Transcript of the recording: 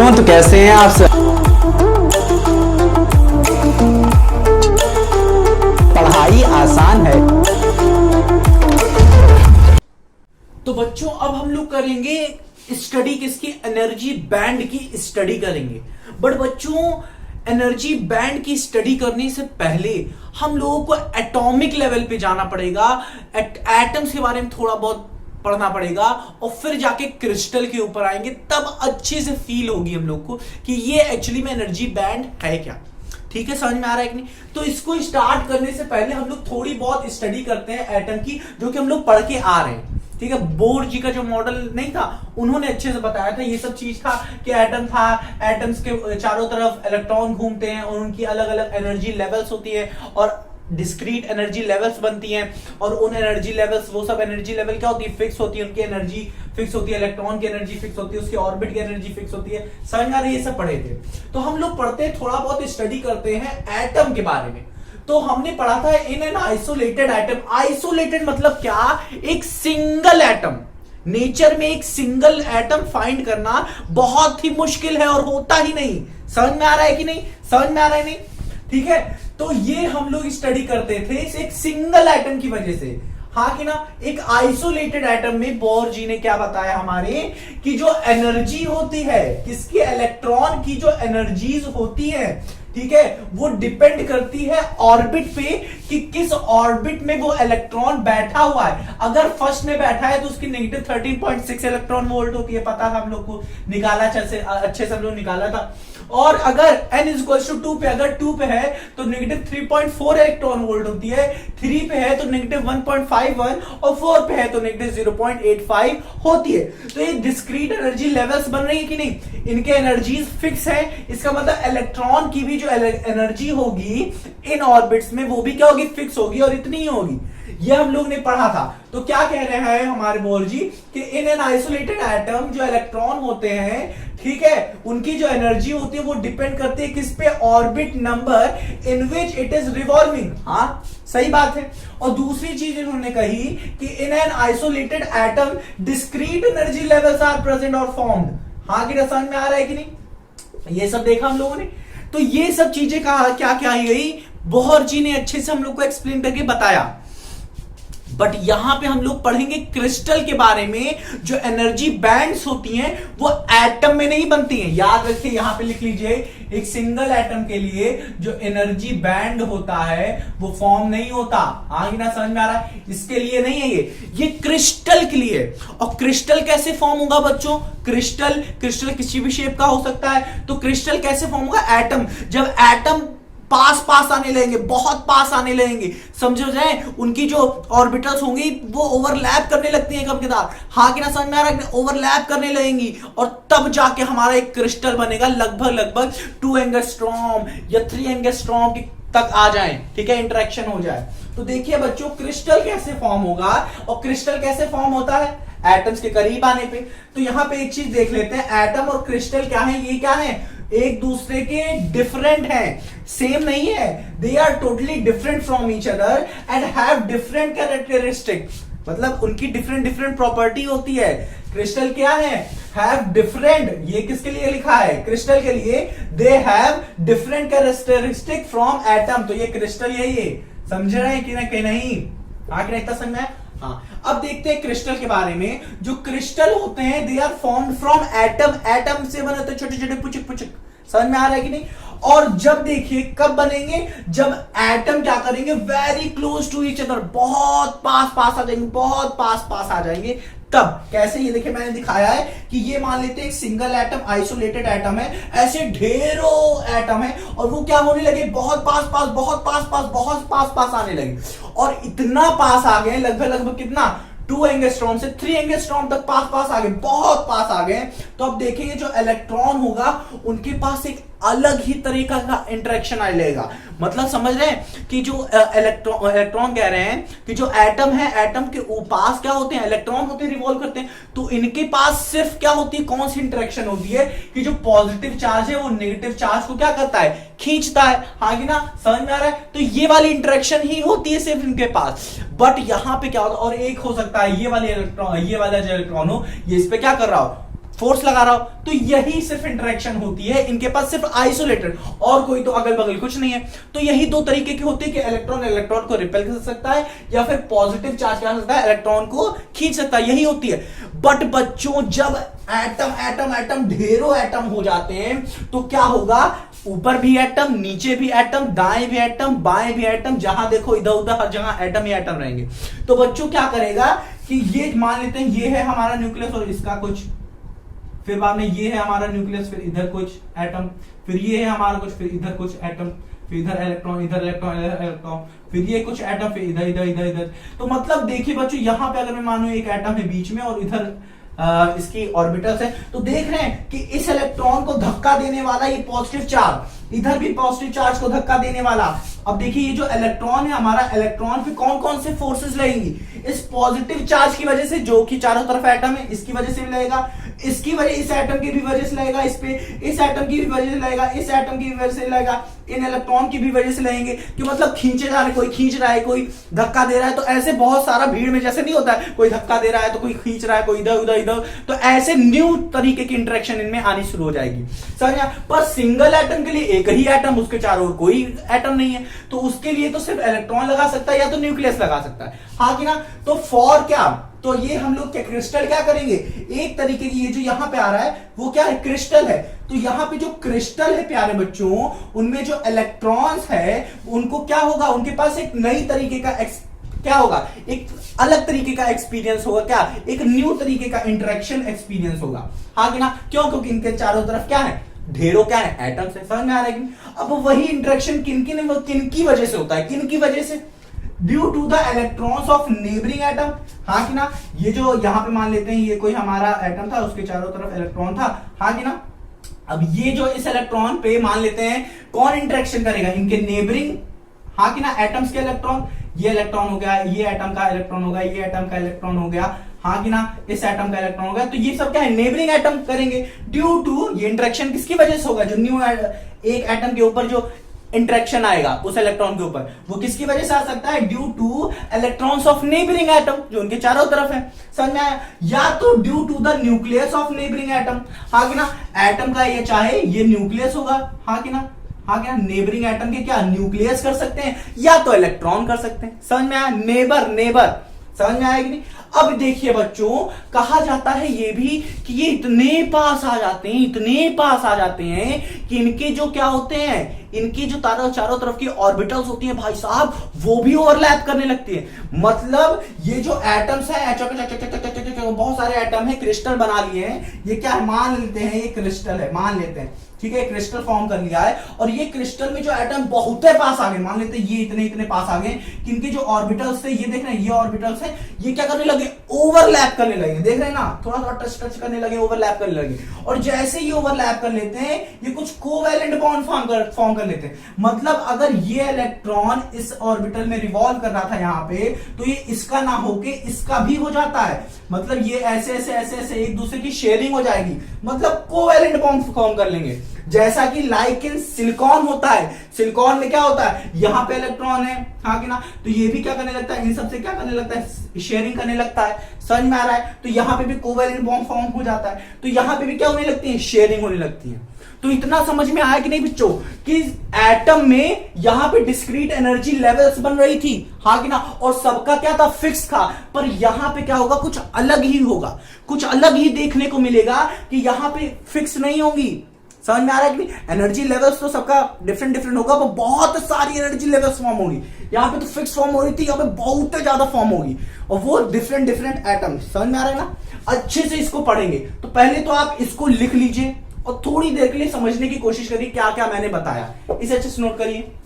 तो कैसे हैं आप सब? पढ़ाई आसान है। तो बच्चों अब हम लोग करेंगे स्टडी किसकी, एनर्जी बैंड की स्टडी करेंगे। बट बच्चों एनर्जी बैंड की स्टडी करने से पहले हम लोगों को एटॉमिक लेवल पे जाना पड़ेगा, एटम्स के बारे में थोड़ा बहुत पढ़ना पड़ेगा और फिर जाके क्रिस्टल के ऊपर आएंगे, तब अच्छे से फील होगी हम लोग को कि ये एक्चुअली में एनर्जी बैंड है क्या। ठीक है, समझ में आ रहा है कि नहीं? तो इसको स्टार्ट करने से पहले हम लोग थोड़ी बहुत स्टडी करते हैं एटम की, जो कि हम लोग पढ़ के आ रहे हैं। ठीक है, बोर जी का जो मॉडल नहीं था, उन्होंने अच्छे से बताया था ये सब चीज था कि एटम था, एटम्स के चारों तरफ इलेक्ट्रॉन घूमते हैं और उनकी अलग अलग एनर्जी लेवल्स होती है और डिस्क्रीट एनर्जी लेवल्स बनती हैं। और उन एनर्जी लेवल्स, वो सब एनर्जी लेवल क्या होती है, फिक्स होती है, उनकी एनर्जी फिक्स होती है, इलेक्ट्रॉन की एनर्जी फिक्स होती है, उसकी ऑर्बिट की एनर्जी फिक्स होती है। समझ में आ रही है? ये सब पढ़े थे। तो हम लोग पढ़ते हैं, थोड़ा बहुत स्टडी करते हैं एटम के बारे में। तो हमने पढ़ा था इन एन आइसोलेटेड एटम। आइसोलेटेड मतलब क्या, एक सिंगल एटम। नेचर में एक सिंगल एटम फाइंड करना बहुत ही मुश्किल है और होता ही नहीं। समझ में आ रहा है कि नहीं? समझ में आ रहा है नहीं? ठीक है, तो ये हम लोग स्टडी करते थे इस एक सिंगल एटम की वजह से। हाँ कि ना? एक आइसोलेटेड एटम में बोर जी ने क्या बताया हमारे, कि जो एनर्जी होती है, किसकी, इलेक्ट्रॉन की जो एनर्जीज होती है, ठीक है, वो डिपेंड करती है ऑर्बिट पे, कि किस ऑर्बिट में वो इलेक्ट्रॉन बैठा हुआ है। अगर फर्स्ट में बैठा है तो उसकी नेगेटिव 13.6 इलेक्ट्रॉन वोल्ट होती है, पता था हम लोग को, निकाला अच्छे से हम लोग निकाला था। और अगर n इक्वल्स टू 2 पे, अगर 2 पे है तो नेगेटिव 3.4 इलेक्ट्रॉन वोल्ट होती है, 3 पे है तो नेगेटिव 1.51 और 4 पे है तो नेगेटिव 0.85 होती है। तो ये डिस्क्रीट एनर्जी लेवल्स बन रही है कि नहीं? इनके एनर्जीज फिक्स है। इसका मतलब इलेक्ट्रॉन की भी जो एनर्जी होगी इन ऑर्बिट्स में, वो भी क्या होगी, फिक्स होगी और इतनी ही होगी। ये हम लोग ने पढ़ा था। तो क्या कह रहे हैं हमारे बोर जी, कि इन एन आइसोलेटेड एटम जो इलेक्ट्रॉन होते हैं, ठीक है, उनकी जो एनर्जी होती है वो डिपेंड करती है किस पे, orbit number in which it is revolving. हाँ, सही बात है। और दूसरी चीज इन्होंने कही कि in an isolated atom discrete energy levels are present और फॉर्म्ड। हाँ कि समझ में आ रहा है कि नहीं? ये सब देखा हम लोगों ने। तो ये सब चीजें कहा, क्या क्या आई गई, बोहर जी ने अच्छे से हम लोग को एक्सप्लेन करके बताया। बट यहां पे हम लोग पढ़ेंगे क्रिस्टल के बारे में। जो एनर्जी बैंड्स होती हैं वो एटम में नहीं बनती हैं। याद रखिए, यहां पे लिख लीजिए, एक सिंगल एटम के लिए जो एनर्जी बैंड होता है वो फॉर्म नहीं होता। आगे ना समझ में आ रहा है? इसके लिए नहीं है ये क्रिस्टल के लिए। और क्रिस्टल कैसे फॉर्म होगा बच्चों? क्रिस्टल किसी भी शेप का हो सकता है। तो क्रिस्टल कैसे फॉर्म होगा? एटम, जब एटम पास आने लगेंगे, बहुत पास आने लगेंगे, समझ रहे, उनकी जो ऑर्बिटल्स होंगी वो ओवरलैप करने लगती हैं कब के साथ। हाँ कि ना समझ में आ रहा है? ओवरलैप करने लगेंगी और तब जाके हमारा एक क्रिस्टल बनेगा, लगभग 2 एंगस्ट्रॉम या 3 एंगस्ट्रॉम तक आ जाए। ठीक है, इंटरेक्शन हो जाए। तो देखिए बच्चों, क्रिस्टल कैसे फॉर्म होगा और क्रिस्टल कैसे फॉर्म होता है एटम्स के करीब आने पे। तो यहां पे एक चीज देख लेते हैं, एटम और क्रिस्टल क्या है, ये क्या है, एक दूसरे के डिफरेंट हैं, सेम नहीं है। They are totally different from each other and have different characteristic, मतलब उनकी डिफरेंट प्रॉपर्टी होती है। क्रिस्टल क्या है, हैव डिफरेंट, ये किसके लिए लिखा है, क्रिस्टल के लिए, they have different characteristic from atom. तो ये क्रिस्टल यही है, समझ रहे हैं कि नहीं? आखिर इतना समझ में? हाँ, अब देखते हैं क्रिस्टल के बारे में। जो क्रिस्टल होते हैं they are formed from atom, atom से बने होते छोटे छोटे पुचक। समझ में आ रहा है कि नहीं? और जब देखिए कब बनेंगे, जब एटम क्या करेंगे, very close to each other, बहुत पास आ जाएंगे, बहुत पास आ जाएंगे। तब कैसे, ये देखिए मैंने दिखाया है कि ये मान लेते हैं एक सिंगल एटम, आइसोलेटेड एटम है, ऐसे ढेरों एटम है और वो क्या होने लगे, बहुत पास आने लगे। और इतना पास आ गए, लगभग कितना, 2 एंगस्ट्रॉम से 3 एंगस्ट्रॉम तक पास आ गए, बहुत पास आ गए। तो अब देखेंगे जो इलेक्ट्रॉन होगा उनके पास एक अलग ही तरीका का इंटरेक्शन आ जाएगा। मतलब समझ रहे हैं कि जो इलेक्ट्रॉन कह रहे हैं कि जो एटम है, एटम के पास क्या होते हैं, इलेक्ट्रॉन होते हैं, रिवॉल्व करते हैं। तो इनके पास सिर्फ क्या होती है, कौन सी इंटरेक्शन होती है, कि जो पॉजिटिव चार्ज है वो नेगेटिव चार्ज को क्या करता है, खींचता है। हाँ कि ना, समझ में आ रहा है? तो ये वाली इंटरेक्शन ही होती है सिर्फ इनके पास। बट यहां पे क्या होता है, और एक हो सकता है ये वाला जो इलेक्ट्रॉन हो, ये इस पे क्या कर रहा हो, फोर्स लगा रहा हो, तो यही सिर्फ इंटरेक्शन होती है इनके पास, सिर्फ आइसोलेटेड, और कोई तो अगल बगल कुछ नहीं है। तो यही दो तरीके की होती है कि इलेक्ट्रॉन इलेक्ट्रॉन को रिपेल कर सकता है या फिर पॉजिटिव चार्ज कर सकता है, इलेक्ट्रॉन को खींच सकता है, यही होती है। बट बच्चों जब एटम एटम एटम ढेरों एटम हो जाते हैं तो क्या होगा, ऊपर भी एटम, नीचे भी एटम, दाएं भी एटम, बाएं भी एटम, जहां देखो इधर उधर हर जगह एटम ही एटम रहेंगे। तो बच्चों क्या करेगा कि ये मान लेते हैं ये है हमारा न्यूक्लियस और इसका कुछ, फिर बाद में ये है हमारा न्यूक्लियस, फिर इधर कुछ एटम, फिर ये है हमारा कुछ, फिर इधर कुछ एटम, फिर इधर इलेक्ट्रॉन, इधर इलेक्ट्रॉन, इधर इलेक्ट्रॉन, फिर ये कुछ एटम, फिर इधर इधर इधर इधर। तो मतलब देखिए बच्चों, यहां पे अगर मैं मानूं एक एटम है बीच में और इधर इसकी ऑर्बिटल्स है, तो देख रहे हैं कि इस इलेक्ट्रॉन को धक्का देने वाला ये पॉजिटिव चार्ज, इधर भी पॉजिटिव चार्ज को धक्का देने वाला। अब देखिए ये जो इलेक्ट्रॉन है हमारा, इलेक्ट्रॉन पे कौन कौन से फोर्सेस लगेंगी, इस पॉजिटिव चार्ज की वजह से, जो कि चारों तरफ एटम है, इसकी वजह से भी लगेगा, इसकी वजह, इस एटम की भी वजह से लगेगा इस पे, इस एटम की भी वजह से लगेगा, इस एटम की भी वजह से लगेगा, इन इलेक्ट्रॉन की भी वजह से लगेंगे, कि मतलब खींचे जा रहे, कोई खींच रहा है, कोई धक्का दे रहा है। तो ऐसे बहुत सारा भीड़ में जैसे नहीं होता है, कोई धक्का दे रहा है तो कोई खींच रहा है, कोई इधर उधर इधर, तो ऐसे न्यू तरीके की इंटरेक्शन इनमें आनी शुरू हो जाएगी, समझ। पर सिंगल एटम के लिए एक ही एटम, उसके चारों ओर कोई एटम नहीं है, तो उसके लिए तो सिर्फ इलेक्ट्रॉन लगा सकता है या तो न्यूक्लियस लगा सकता है, हाँ कि ना। तो फॉर क्या, तो ये हम लोग क्रिस्टल क्या करेंगे, एक तरीके की, ये जो यहां पे आ रहा है वो क्या है, क्रिस्टल है। तो यहां पे जो क्रिस्टल है प्यारे बच्चों, उनमें जो इलेक्ट्रॉन्स है उनको क्या होगा, उनके पास एक नई तरीके का क्या होगा, एक अलग तरीके का एक्सपीरियंस होगा, क्या, एक न्यू तरीके का इंटरेक्शन एक्सपीरियंस होगा, हाँ कि ना। क्यों, क्योंकि इनके चारों तरफ क्या है, ढेरों क्या है, एटम्स है, समझ में आ रहा है। अब वही इंटरेक्शन किन की वजह से होता है, किन की वजह से, due to the electrons of neighbouring atom, हाँ कि ना। ये जो यहां पे मान लेते हैं ये कोई हमारा एटम था, उसके चारों तरफ इलेक्ट्रॉन था, हाँ कि ना। अब ये जो इस इलेक्ट्रॉन पे मान लेते हैं कौन इंटरेक्शन करेगा, इनके नेबरिंग, हाँ कि ना, एटम्स के इलेक्ट्रॉन, ये इलेक्ट्रॉन हो गया, ये एटम का इलेक्ट्रॉन हो गया, ये एटम का इलेक्ट्रॉन हो गया, हाँ कि ना, इस एटम का इलेक्ट्रॉन हो गया। तो ये सब क्या है, नेबरिंग एटम करेंगे। ड्यू टू, ये इंटरेक्शन किसकी वजह से होगा, जो न्यू एक एटम के ऊपर जो इंटरेक्शन आएगा उस इलेक्ट्रॉन के ऊपर, वो किसकी वजह से आ सकता है, due two electrons of neighbouring atom, जो उनके चारों तरफ है, समझ में आया। या तो due to the nucleus of neighbouring atom, हाँ कि ना, एटम का ये चाहे ये न्यूक्लियस होगा, हाँ कि ना, हाँ क्या, नेबरिंग एटम के क्या न्यूक्लियस कर सकते हैं या तो इलेक्ट्रॉन कर सकते हैं, समझ में आया, नेबर नेबर, समझ में आएगी नहीं। अब देखिए बच्चों, कहा जाता है ये भी कि ये इतने पास आ जाते हैं, इतने पास आ जाते हैं कि इनके जो क्या होते हैं, इनकी जो चारों तरफ की ऑर्बिटल्स होती हैं भाई साहब, वो भी ओवरलैप करने लगती है। मतलब ये जो एटम्स हैं, बहुत सारे एटम है, क्रिस्टल बना लिए हैं, ये क्या है, मान लेते हैं ये क्रिस्टल है, मान लेते हैं, ठीक है, क्रिस्टल फॉर्म कर लिया है, और ये क्रिस्टल में जो एटम बहुत पास आ गए, मान लेते हैं ये इतने इतने पास आ गए कि इनके जो ऑर्बिटल्स थे, ये देख रहे हैं, ये ऑर्बिटल्स है, ये क्या करने लगे, ओवरलैप करने लगे, देख रहे हैं ना, थोड़ा थोड़ा टच करने लगे, ओवरलैप करने लगे। और जैसे ही ओवरलैप कर लेते हैं, ये कुछ कोवैलेंट बॉन्ड फॉर्म कर लेते हैं। मतलब अगर ये इलेक्ट्रॉन इस ऑर्बिटल में रिवॉल्व कर रहा था यहाँ पे, तो ये इसका ना होके इसका भी हो जाता है, मतलब ये ऐसे ऐसे ऐसे ऐसे एक दूसरे की शेयरिंग हो जाएगी, मतलब कोवैलेंट बॉन्ड फॉर्म कर लेंगे। जैसा कि लाइक इन सिलिकॉन होता है, सिलिकॉन में क्या होता है, यहां पे इलेक्ट्रॉन है, हाँ कि ना, तो ये भी क्या करने लगता है, इन सबसे क्या करने लगता है, शेयरिंग करने लगता है, समझ में आ रहा है। तो यहां पे भी कोवैलेंट बॉन्ड फॉर्म हो जाता है, तो यहां पे भी क्या होने लगती है, शेयरिंग होने लगती है। तो इतना समझ में आया कि नहीं बच्चों, कि एटम में यहां पे डिस्क्रीट एनर्जी लेवल्स बन रही थी, हाँ कि ना, और सबका क्या था, फिक्स था। पर यहां पे क्या होगा, कुछ अलग ही होगा, कुछ अलग ही देखने को मिलेगा कि यहां पे फिक्स नहीं होगी, समझ में आ रहा है कि एनर्जी लेवल्स तो सबका डिफरेंट डिफरेंट होगा, पर बहुत सारी एनर्जी लेवल्स फॉर्म होगी। यहाँ पे तो फिक्स फॉर्म हो रही थी, यहाँ पे बहुत ज्यादा फॉर्म होगी, और वो डिफरेंट डिफरेंट एटम, समझ में आ रहा है ना। अच्छे से इसको पढ़ेंगे, तो पहले तो आप इसको लिख लीजिए और थोड़ी देर के लिए समझने की कोशिश करिए क्या क्या मैंने बताया, इसे अच्छे से नोट करिए।